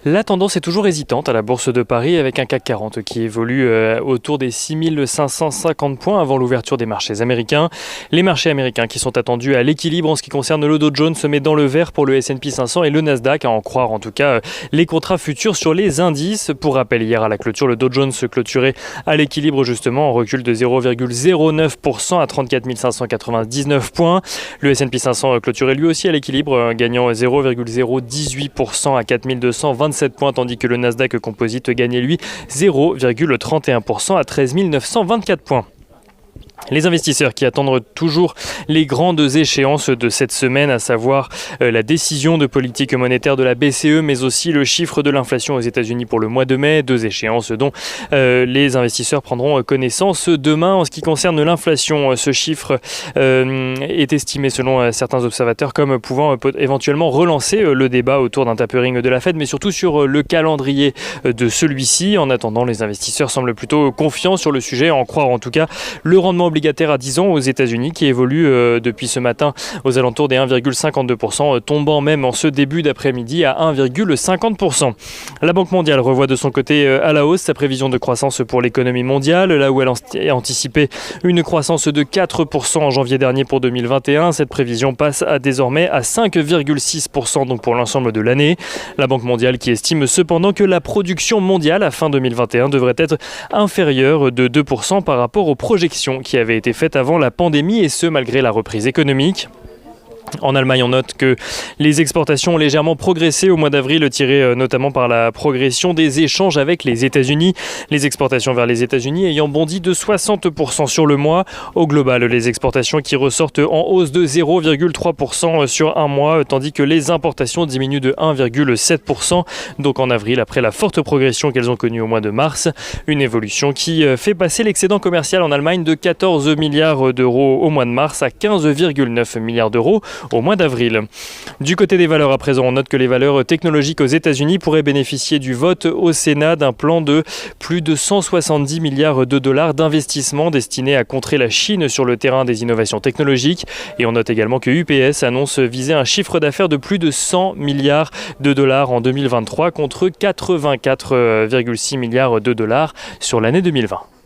La tendance est toujours hésitante à la Bourse de Paris avec un CAC 40 qui évolue autour des 6550 points avant l'ouverture des marchés américains. Les marchés américains qui sont attendus à l'équilibre en ce qui concerne le Dow Jones se met dans le vert pour le S&P 500 et le Nasdaq, à en croire en tout cas les contrats futurs sur les indices. Pour rappel, hier à la clôture, le Dow Jones se clôturait à l'équilibre justement en recul de 0,09% à 34 599 points. Le S&P 500 clôturait lui aussi à l'équilibre, gagnant 0,018% à 4 227 points, tandis que le Nasdaq Composite gagnait lui 0,31% à 13 924 points. Les investisseurs qui attendent toujours les grandes échéances de cette semaine, à savoir la décision de politique monétaire de la BCE, mais aussi le chiffre de l'inflation aux États-Unis pour le mois de mai, deux échéances dont les investisseurs prendront connaissance demain. En ce qui concerne l'inflation, ce chiffre est estimé selon certains observateurs comme pouvant éventuellement relancer le débat autour d'un tapering de la Fed, mais surtout sur le calendrier de celui-ci. En attendant, les investisseurs semblent plutôt confiants sur le sujet, à en croire en tout cas le rendement obligataire à 10 ans aux États-Unis qui évolue depuis ce matin aux alentours des 1,52%, tombant même en ce début d'après-midi à 1,50%. La Banque mondiale revoit de son côté à la hausse sa prévision de croissance pour l'économie mondiale, là où elle a anticipé une croissance de 4% en janvier dernier pour 2021. Cette prévision passe désormais à 5,6% donc pour l'ensemble de l'année. La Banque mondiale qui estime cependant que la production mondiale à fin 2021 devrait être inférieure de 2% par rapport aux projections qui avait été faite avant la pandémie, et ce malgré la reprise économique. En Allemagne, on note que les exportations ont légèrement progressé au mois d'avril, tirées notamment par la progression des échanges avec les États-Unis. Les exportations vers les États-Unis ayant bondi de 60% sur le mois. Au global, les exportations qui ressortent en hausse de 0,3% sur un mois, tandis que les importations diminuent de 1,7%. Donc en avril, après la forte progression qu'elles ont connue au mois de mars. Une évolution qui fait passer l'excédent commercial en Allemagne de 14 milliards d'euros au mois de mars à 15,9 milliards d'euros au mois d'avril. Du côté des valeurs à présent, on note que les valeurs technologiques aux États-Unis pourraient bénéficier du vote au Sénat d'un plan de plus de 170 milliards de dollars d'investissement destiné à contrer la Chine sur le terrain des innovations technologiques. Et on note également que UPS annonce viser un chiffre d'affaires de plus de 100 milliards de dollars en 2023 contre 84,6 milliards de dollars sur l'année 2020.